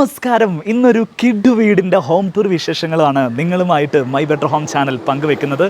നമസ്കാരം. ഇന്നൊരു കിഡ് വീടിൻ്റെ ഹോം ടൂർ വിശേഷങ്ങളാണ് നിങ്ങളുമായിട്ട് മൈ ബെറ്റർ ഹോം ചാനൽ പങ്കുവെക്കുന്നത്.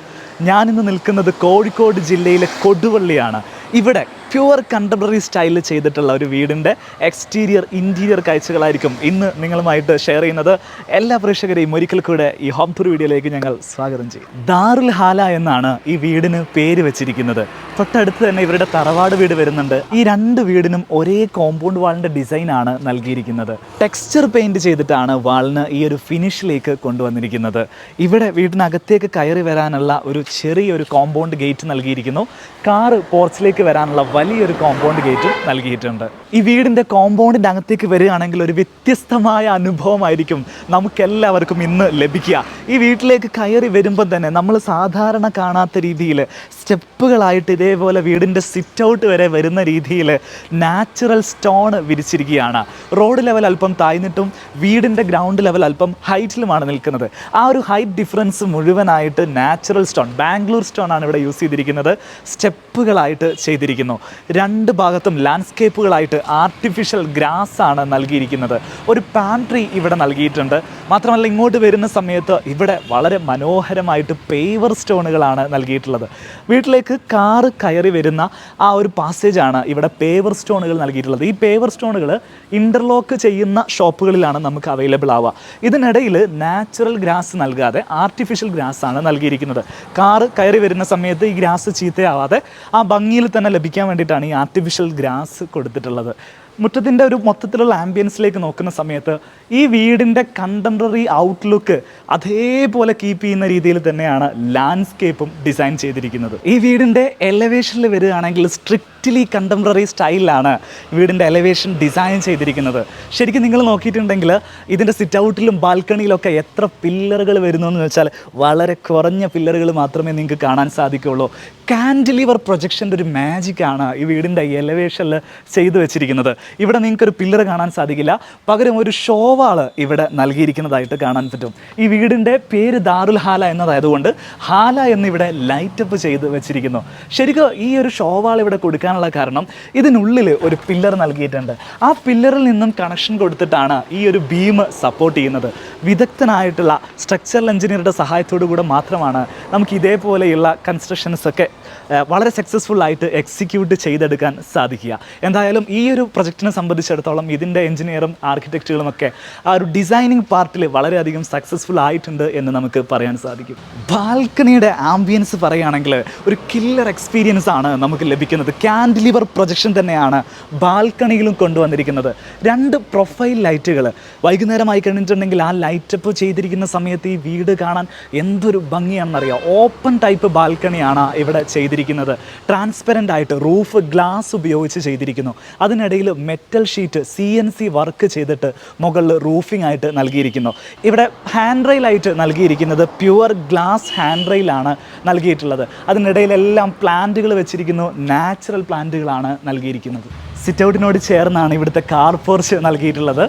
ഞാനിന്ന് നിൽക്കുന്നത് കോഴിക്കോട് ജില്ലയിലെ കൊടുവള്ളിയാണ്. ഇവിടെ പ്യുവർ കണ്ടംപററി സ്റ്റൈലിൽ ചെയ്തിട്ടുള്ള ഒരു വീടിൻ്റെ എക്സ്റ്റീരിയർ ഇൻറ്റീരിയർ കാഴ്ചകളായിരിക്കും ഇന്ന് നിങ്ങളുമായിട്ട് ഷെയർ ചെയ്യുന്നത്. എല്ലാ പ്രേക്ഷകരെയും ഒരിക്കൽ കൂടെ ഈ ഹോം ടൂർ വീഡിയോയിലേക്ക് ഞങ്ങൾ സ്വാഗതം ചെയ്യും. ദാറുൽ ഹാല എന്നാണ് ഈ വീടിന് പേര് വെച്ചിരിക്കുന്നത്. തൊട്ടടുത്ത് തന്നെ ഇവരുടെ തറവാട് വീട് വരുന്നുണ്ട്. ഈ രണ്ട് വീടിനും ഒരേ കോമ്പൗണ്ട് വാളിൻ്റെ ഡിസൈനാണ് നൽകിയിരിക്കുന്നത്. ടെക്സ്ചർ പെയിൻറ് ചെയ്തിട്ടാണ് വാളിന് ഈ ഒരു ഫിനിഷിലേക്ക് കൊണ്ടുവന്നിരിക്കുന്നത്. ഇവിടെ വീടിനകത്തേക്ക് കയറി വരാനുള്ള ഒരു ചെറിയൊരു കോമ്പൗണ്ട് ഗേറ്റ് നൽകിയിരിക്കുന്നു. കാറ് പോർച്ചിലേക്ക് വരാനുള്ള വലിയൊരു കോമ്പൗണ്ട് ഗേറ്റും നൽകിയിട്ടുണ്ട്. ഈ വീടിൻ്റെ കോമ്പൗണ്ടിൻ്റെ അകത്തേക്ക് വരികയാണെങ്കിൽ ഒരു വ്യത്യസ്തമായ അനുഭവമായിരിക്കും നമുക്കെല്ലാവർക്കും ഇന്ന് ലഭിക്കുക. ഈ വീട്ടിലേക്ക് കയറി വരുമ്പോൾ തന്നെ നമ്മൾ സാധാരണ കാണാത്ത രീതിയിൽ സ്റ്റെപ്പുകളായിട്ട് ഇതേപോലെ വീടിൻ്റെ സിറ്റ് ഔട്ട് വരെ വരുന്ന രീതിയിൽ നാച്ചുറൽ സ്റ്റോൺ വിരിച്ചിരിക്കുകയാണ്. റോഡ് ലെവൽ അല്പം താഴ്ന്നിട്ടും വീടിൻ്റെ ഗ്രൗണ്ട് ലെവൽ അല്പം ഹൈറ്റിലുമാണ് നിൽക്കുന്നത്. ആ ഒരു ഹൈറ്റ് ഡിഫറൻസ് മുഴുവനായിട്ട് നാച്ചുറൽ സ്റ്റോൺ, ബാംഗ്ലൂർ സ്റ്റോൺ ആണ് ഇവിടെ യൂസ് ചെയ്തിരിക്കുന്നത്. സ്റ്റെപ്പുകളായിട്ട് ചെയ്തിരിക്കുന്നു. രണ്ട് ഭാഗത്തും ലാൻഡ്സ്കേപ്പുകളായിട്ട് ആർട്ടിഫിഷ്യൽ ഗ്രാസ് ആണ് നൽകിയിരിക്കുന്നത്. ഒരു പാൻട്രി ഇവിടെ നൽകിയിട്ടുണ്ട്. മാത്രമല്ല ഇങ്ങോട്ട് വരുന്ന സമയത്ത് ഇവിടെ വളരെ മനോഹരമായിട്ട് പേവർ സ്റ്റോണുകളാണ് നൽകിയിട്ടുള്ളത്. വീട്ടിലേക്ക് കാറ് കയറി വരുന്ന ആ ഒരു പാസേജാണ് ഇവിടെ പേവർ സ്റ്റോണുകൾ നൽകിയിട്ടുള്ളത്. ഈ പേവർ സ്റ്റോണുകൾ ഇൻ്റർലോക്ക് ചെയ്യുന്ന ഷോപ്പുകളിലാണ് നമുക്ക് അവൈലബിൾ ആവുക. ഇതിനിടയിൽ നാച്ചുറൽ ഗ്രാസ് നൽകാതെ ആർട്ടിഫിഷ്യൽ ഗ്രാസ് ആണ് നൽകിയിരിക്കുന്നത്. കാറ് കയറി വരുന്ന സമയത്ത് ഈ ഗ്രാസ് ചീത്തയാവാതെ ആ ഭംഗിയിൽ തന്നെ ലഭിക്കാൻ വേണ്ടിയിട്ടാണ് ഈ ആർട്ടിഫിഷ്യൽ ഗ്രാസ് കൊടുത്തിട്ടുള്ളത്. മുറ്റത്തിൻ്റെ ഒരു മൊത്തത്തിലുള്ള ആംബിയൻസിലേക്ക് നോക്കുന്ന സമയത്ത് ഈ വീടിൻ്റെ കണ്ടംപററി ഔട്ട്ലുക്ക് അതേപോലെ കീപ്പ് ചെയ്യുന്ന രീതിയിൽ തന്നെയാണ് ലാൻഡ്സ്കേപ്പും ഡിസൈൻ ചെയ്തിരിക്കുന്നത്. ഈ വീടിൻ്റെ എലവേഷനിൽ വരികയാണെങ്കിൽ സ്ട്രിക്റ്റ്ലി കണ്ടംപററി സ്റ്റൈലിലാണ് വീടിൻ്റെ എലവേഷൻ ഡിസൈൻ ചെയ്തിരിക്കുന്നത്. ശരിക്കും നിങ്ങൾ നോക്കിയിട്ടുണ്ടെങ്കിൽ ഇതിൻ്റെ സിറ്റ് ഔട്ടിലും ബാൽക്കണിയിലൊക്കെ എത്ര പില്ലറുകൾ വരുന്നു എന്ന് വെച്ചാൽ വളരെ കുറഞ്ഞ പില്ലറുകൾ മാത്രമേ നിങ്ങൾക്ക് കാണാൻ സാധിക്കുകയുള്ളൂ. കാൻഡിലിവർ പ്രൊജക്ഷൻ്റെ ഒരു മാജിക്കാണ് ഈ വീടിൻ്റെ എലവേഷനിൽ ചെയ്തു വെച്ചിരിക്കുന്നത്. ഇവിടെ നിങ്ങൾക്കൊരു പില്ലർ കാണാൻ സാധിക്കില്ല, പകരം ഒരു ഷോവാള് ഇവിടെ നൽകിയിരിക്കുന്നതായിട്ട് കാണാൻ പറ്റും. ഈ വീടിൻ്റെ പേര് ദാറുൽ ഹാല എന്നതായതുകൊണ്ട് ഹാല എന്നിവിടെ ലൈറ്റപ്പ് ചെയ്ത് വെച്ചിരിക്കുന്നു. ശരിക്കും ഈ ഒരു ഷോവാൾ ഇവിടെ കൊടുക്കാനുള്ള കാരണം ഇതിനുള്ളിൽ ഒരു പില്ലർ നൽകിയിട്ടുണ്ട്. ആ പില്ലറിൽ നിന്നും കണക്ഷൻ കൊടുത്തിട്ടാണ് ഈ ഒരു ബീം സപ്പോർട്ട് ചെയ്യുന്നത്. വിദഗ്ധനായിട്ടുള്ള സ്ട്രക്ചറൽ എഞ്ചിനീയറുടെ സഹായത്തോടു കൂടെ മാത്രമാണ് നമുക്ക് ഇതേപോലെയുള്ള കൺസ്ട്രക്ഷൻസൊക്കെ വളരെ സക്സസ്ഫുള്ളായിട്ട് എക്സിക്യൂട്ട് ചെയ്തെടുക്കാൻ സാധിക്കുക. എന്തായാലും ഈ ഒരു പ്രൊജക്റ്റിനെ സംബന്ധിച്ചിടത്തോളം ഇതിൻ്റെ എഞ്ചിനീയറും ആർക്കിടെക്റ്റുകളും ഒക്കെ ആ ഒരു ഡിസൈനിങ് പാർട്ടിൽ വളരെയധികം സക്സസ്ഫുൾ ആയിട്ടുണ്ട് എന്ന് നമുക്ക് പറയാൻ സാധിക്കും. ബാൽക്കണിയുടെ ആംബിയൻസ് പറയുകയാണെങ്കിൽ ഒരു കില്ലർ എക്സ്പീരിയൻസ് ആണ് നമുക്ക് ലഭിക്കുന്നത്. കാൻഡിലിവർ പ്രൊജക്ഷൻ തന്നെയാണ് ബാൽക്കണിയിലും കൊണ്ടുവന്നിരിക്കുന്നത്. രണ്ട് പ്രൊഫൈൽ ലൈറ്റുകൾ വൈകുന്നേരമായി കഴിഞ്ഞിട്ടുണ്ടെങ്കിൽ ആ ലൈറ്റപ്പ് ചെയ്തിരിക്കുന്ന സമയത്ത് ഈ വീട് കാണാൻ എന്തൊരു ഭംഗിയാണെന്നറിയാം. ഓപ്പൺ ടൈപ്പ് ബാൽക്കണിയാണ് ഇവിടെ ചെയ്തിരിക്കുന്നത്. ട്രാൻസ്പെറൻ്റ് ആയിട്ട് റൂഫ് ഗ്ലാസ് ഉപയോഗിച്ച് ചെയ്തിരിക്കുന്നു. അതിനിടയിൽ മെറ്റൽ ഷീറ്റ് CNC വർക്ക് ചെയ്തിട്ട് മുകളിൽ റൂഫിംഗ് ആയിട്ട് നൽകിയിരിക്കുന്നു. ഇവിടെ ഹാൻഡ് റെയിലായിട്ട് നൽകിയിരിക്കുന്നത് പ്യുവർ ഗ്ലാസ് ഹാൻഡ് റെയിലാണ് നൽകിയിട്ടുള്ളത്. അതിനിടയിലെല്ലാം പ്ലാന്റുകൾ വെച്ചിരിക്കുന്നു. നാച്ചുറൽ പ്ലാന്റുകളാണ് നൽകിയിരിക്കുന്നത്. സിറ്റ് ഔട്ടിനോട് ചേർന്നാണ് ഇവിടുത്തെ കാർ പോർച്ച് നൽകിയിട്ടുള്ളത്.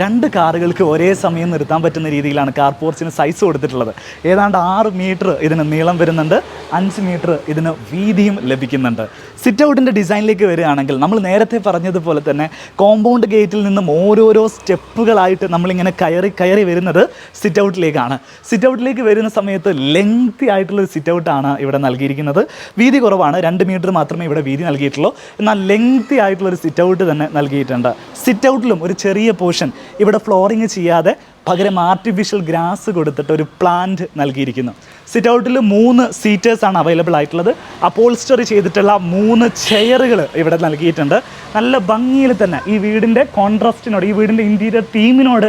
രണ്ട് കാറുകൾക്ക് ഒരേ സമയം നിർത്താൻ പറ്റുന്ന രീതിയിലാണ് കാർ പോർച്ചിന് സൈസ് കൊടുത്തിട്ടുള്ളത്. ഏതാണ്ട് 6 മീറ്റർ ഇതിന് നീളം വരുന്നുണ്ട്, 5 മീറ്റർ ഇതിന് വീതിയും ലഭിക്കുന്നുണ്ട്. സിറ്റ് ഔട്ടിൻ്റെ ഡിസൈനിലേക്ക് വരികയാണെങ്കിൽ നമ്മൾ നേരത്തെ പറഞ്ഞതുപോലെ തന്നെ കോമ്പൗണ്ട് ഗേറ്റിൽ നിന്നും ഓരോരോ സ്റ്റെപ്പുകളായിട്ട് നമ്മളിങ്ങനെ കയറി വരുന്നത് സിറ്റ് ഔട്ടിലേക്കാണ്. സിറ്റ് ഔട്ടിലേക്ക് വരുന്ന സമയത്ത് ലെങ്തി ആയിട്ടുള്ളൊരു സിറ്റ് ഔട്ടാണ് ഇവിടെ നൽകിയിരിക്കുന്നത്. വീതി കുറവാണ്, 2 മീറ്റർ മാത്രമേ ഇവിടെ വീതി നൽകിയിട്ടുള്ളൂ. എന്നാൽ ലെങ്തി ആയിട്ടുള്ള ഒരു സിറ്റ് ഔട്ട് തന്നെ നൽകിയിട്ടുണ്ട്. സിറ്റ് ഔട്ടിലും ഒരു ചെറിയ പോർഷൻ ഇവിടെ ഫ്ലോറിങ് ചെയ്യാതെ പകരം ആർട്ടിഫിഷ്യൽ ഗ്രാസ് കൊടുത്തിട്ട് ഒരു പ്ലാന്റ് നൽകിയിരിക്കുന്നു. സിറ്റ് ഔട്ടിൽ 3 സീറ്റേഴ്സാണ് അവൈലബിൾ ആയിട്ടുള്ളത്. അപ്പോൾസ്റ്ററി ചെയ്തിട്ടുള്ള 3 ചെയറുകൾ ഇവിടെ നൽകിയിട്ടുണ്ട്. നല്ല ഭംഗിയിൽ തന്നെ ഈ വീടിൻ്റെ കോൺട്രാസ്റ്റിനോട്, ഈ വീടിൻ്റെ ഇൻറ്റീരിയർ തീമിനോട്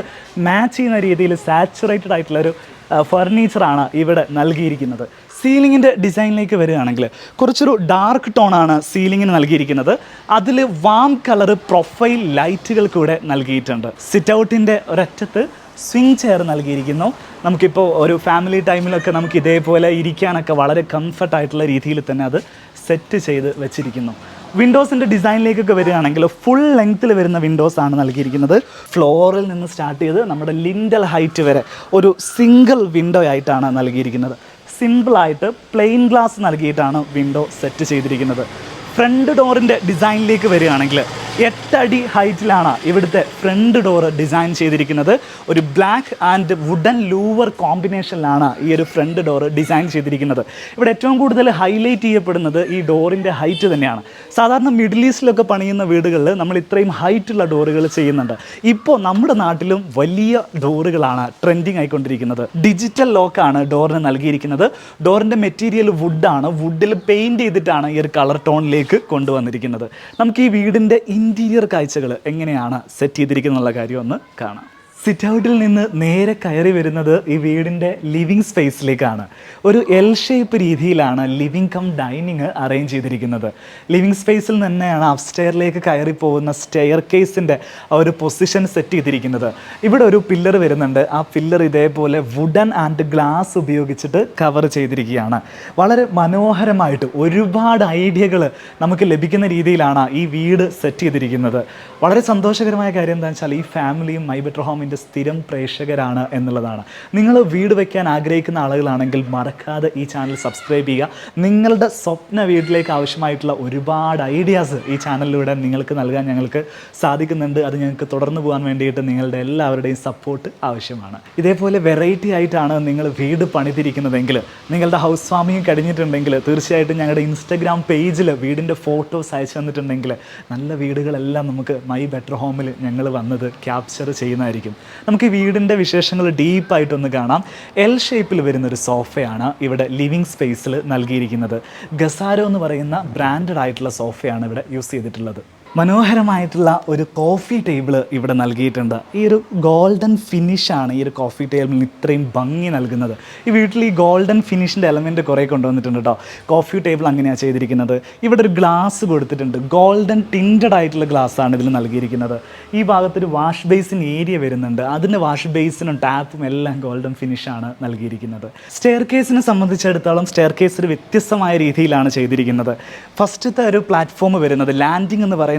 മാച്ച് ചെയ്യുന്ന രീതിയിൽ സാച്ചുറേറ്റഡ് ആയിട്ടുള്ളൊരു ഫർണിച്ചറാണ് ഇവിടെ നൽകിയിരിക്കുന്നത്. സീലിങ്ങിൻ്റെ ഡിസൈനിലേക്ക് വരികയാണെങ്കിൽ കുറച്ചൊരു ഡാർക്ക് ടോണാണ് സീലിങ്ങിന് നൽകിയിരിക്കുന്നത്. അതിൽ വാം കളർ പ്രൊഫൈൽ ലൈറ്റുകൾ കൂടെ നൽകിയിട്ടുണ്ട്. സിറ്റ് ഔട്ടിൻ്റെ ഒരറ്റത്ത് സ്വിംഗ് ചെയർ നൽകിയിരിക്കുന്നു. നമുക്കിപ്പോൾ ഒരു ഫാമിലി ടൈമിലൊക്കെ നമുക്ക് ഇതേപോലെ ഇരിക്കാനൊക്കെ വളരെ കംഫർട്ടായിട്ടുള്ള രീതിയിൽ തന്നെ അത് സെറ്റ് ചെയ്ത് വെച്ചിരിക്കുന്നു. വിൻഡോസിൻ്റെ ഡിസൈനിലേക്കൊക്കെ വരികയാണെങ്കിൽ ഫുൾ ലെങ്ത്തിൽ വരുന്ന വിൻഡോസാണ് നൽകിയിരിക്കുന്നത്. ഫ്ലോറിൽ നിന്ന് സ്റ്റാർട്ട് ചെയ്ത് നമ്മുടെ ലിൻഡൽ ഹൈറ്റ് വരെ ഒരു സിംഗിൾ വിൻഡോ ആയിട്ടാണ് നൽകിയിരിക്കുന്നത്. സിമ്പിളായിട്ട് പ്ലെയിൻ ഗ്ലാസ് നൽകിയിട്ടാണ് വിൻഡോ സെറ്റ് ചെയ്തിരിക്കുന്നത്. ഫ്രണ്ട് ഡോറിൻ്റെ ഡിസൈനിലേക്ക് വരികയാണെങ്കിൽ 8 അടി ഹൈറ്റിലാണ് ഇവിടുത്തെ ഫ്രണ്ട് ഡോറ് ഡിസൈൻ ചെയ്തിരിക്കുന്നത്. ഒരു ബ്ലാക്ക് ആൻഡ് വുഡൻ ലൂവർ കോമ്പിനേഷനിലാണ് ഈ ഒരു ഫ്രണ്ട് ഡോറ് ഡിസൈൻ ചെയ്തിരിക്കുന്നത്. ഇവിടെ ഏറ്റവും കൂടുതൽ ഹൈലൈറ്റ് ചെയ്യപ്പെടുന്നത് ഈ ഡോറിൻ്റെ ഹൈറ്റ് തന്നെയാണ്. സാധാരണ മിഡിൽ ഈസ്റ്റിലൊക്കെ പണിയുന്ന വീടുകളിൽ നമ്മൾ ഇത്രയും ഹൈറ്റുള്ള ഡോറുകൾ ചെയ്യുന്നുണ്ട്. ഇപ്പോൾ നമ്മുടെ നാട്ടിലും വലിയ ഡോറുകളാണ് ട്രെൻഡിങ് ആയിക്കൊണ്ടിരിക്കുന്നത്. ഡിജിറ്റൽ ലോക്കാണ് ഡോറിന് നൽകിയിരിക്കുന്നത്. ഡോറിൻ്റെ മെറ്റീരിയൽ വുഡാണ്. വുഡിൽ പെയിൻറ് ചെയ്തിട്ടാണ് ഈ ഒരു കളർ ടോണിലേക്ക് കൊണ്ടുവന്നിരിക്കുന്നത്. നമുക്ക് ഈ വീടിൻ്റെ ഇൻറ്റീരിയർ കാഴ്ചകൾ എങ്ങനെയാണ് സെറ്റ് ചെയ്തിരിക്കുന്നത് എന്നുള്ള കാര്യം ഒന്ന് കാണാം. സിറ്റ് ഔട്ടിൽ നിന്ന് നേരെ കയറി വരുന്നത് ഈ വീടിൻ്റെ ലിവിങ് സ്പേസിലേക്കാണ്. ഒരു എൽ ഷേപ്പ് രീതിയിലാണ് ലിവിങ് കം ഡൈനിങ് അറേഞ്ച് ചെയ്തിരിക്കുന്നത്. ലിവിങ് സ്പേസിൽ തന്നെയാണ് അപ്സ്റ്റെയറിലേക്ക് കയറി പോകുന്ന സ്റ്റെയർ കേസിൻ്റെ ഒരു പൊസിഷൻ സെറ്റ് ചെയ്തിരിക്കുന്നത്. ഇവിടെ ഒരു പില്ലർ വരുന്നുണ്ട്. ആ പില്ലർ ഇതേപോലെ വുഡൻ ആൻഡ് ഗ്ലാസ് ഉപയോഗിച്ചിട്ട് കവർ ചെയ്തിരിക്കുകയാണ്. വളരെ മനോഹരമായിട്ട് ഒരുപാട് ഐഡിയകൾ നമുക്ക് ലഭിക്കുന്ന രീതിയിലാണ് ഈ വീട് സെറ്റ് ചെയ്തിരിക്കുന്നത്. വളരെ സന്തോഷകരമായ കാര്യം എന്താണെന്ന് വെച്ചാൽ ഈ ഫാമിലിയും മൈ ബെറ്റർ ഹോമിൻ്റെ സ്ഥിരം പ്രേക്ഷകരാണ് എന്നുള്ളതാണ്. നിങ്ങൾ വീട് വയ്ക്കാൻ ആഗ്രഹിക്കുന്ന ആളുകളാണെങ്കിൽ മറക്കാതെ ഈ ചാനൽ സബ്സ്ക്രൈബ് ചെയ്യുക. നിങ്ങളുടെ സ്വപ്ന വീട്ടിലേക്ക് ആവശ്യമായിട്ടുള്ള ഒരുപാട് ഐഡിയാസ് ഈ ചാനലിലൂടെ നിങ്ങൾക്ക് നൽകാൻ ഞങ്ങൾക്ക് സാധിക്കുന്നുണ്ട്. അത് ഞങ്ങൾക്ക് തുടർന്ന് പോകാൻ വേണ്ടിയിട്ട് നിങ്ങളുടെ എല്ലാവരുടെയും സപ്പോർട്ട് ആവശ്യമാണ്. ഇതേപോലെ വെറൈറ്റി ആയിട്ടാണ് നിങ്ങൾ വീട് പണിതിരിക്കുന്നതെങ്കിൽ, നിങ്ങളുടെ ഹൗസ് വാമിങ് കഴിഞ്ഞിട്ടുണ്ടെങ്കിൽ തീർച്ചയായിട്ടും ഞങ്ങളുടെ ഇൻസ്റ്റഗ്രാം പേജിൽ വീടിൻ്റെ ഫോട്ടോസ് അയച്ചു തന്നിട്ടുണ്ടെങ്കിൽ നല്ല വീടുകളെല്ലാം നമുക്ക് മൈ ബെറ്റർ ഹോമിൽ ഞങ്ങൾ വന്നത് ക്യാപ്ചർ ചെയ്യുന്നതായിരിക്കും. നമുക്ക് ഈ വീടിൻ്റെ വിശേഷങ്ങൾ ഡീപ്പായിട്ടൊന്ന് കാണാം. എൽ ഷേപ്പിൽ വരുന്നൊരു സോഫയാണ് ഇവിടെ ലിവിങ് സ്പേസിൽ നൽകിയിരിക്കുന്നത്. ഗസാരോ എന്ന് പറയുന്ന ബ്രാൻഡഡ് ആയിട്ടുള്ള സോഫയാണ് ഇവിടെ യൂസ് ചെയ്തിട്ടുള്ളത്. മനോഹരമായിട്ടുള്ള ഒരു കോഫി ടേബിൾ ഇവിടെ നൽകിയിട്ടുണ്ട്. ഈ ഒരു ഗോൾഡൻ ഫിനിഷാണ് ഈ ഒരു കോഫി ടേബിളിന് ഇത്രയും ഭംഗി നൽകുന്നത്. ഈ വീട്ടിൽ ഈ ഗോൾഡൻ ഫിനിഷിൻ്റെ എലമെൻറ്റ് കുറേ കൊണ്ടുവന്നിട്ടുണ്ട് കേട്ടോ. കോഫി ടേബിൾ അങ്ങനെയാണ് ചെയ്തിരിക്കുന്നത്. ഇവിടെ ഒരു ഗ്ലാസ് കൊടുത്തിട്ടുണ്ട്. ഗോൾഡൻ ടിൻറ്റഡ് ആയിട്ടുള്ള ഗ്ലാസ്സാണ് ഇതിൽ നൽകിയിരിക്കുന്നത്. ഈ ഭാഗത്തൊരു വാഷ് ബേസിൻ ഏരിയ വരുന്നുണ്ട്. അതിൻ്റെ വാഷ് ബേസിനും ടാപ്പും എല്ലാം ഗോൾഡൻ ഫിനിഷാണ് നൽകിയിരിക്കുന്നത്. സ്റ്റെയർ കേസിനെ സംബന്ധിച്ചിടത്തോളം സ്റ്റെയർ കേസ് ഒരു വ്യത്യസ്തമായ രീതിയിലാണ് ചെയ്തിരിക്കുന്നത്. ഫസ്റ്റത്തെ ഒരു പ്ലാറ്റ്ഫോം വരുന്നത് ലാൻഡിംഗ് എന്ന് പറയുന്നത്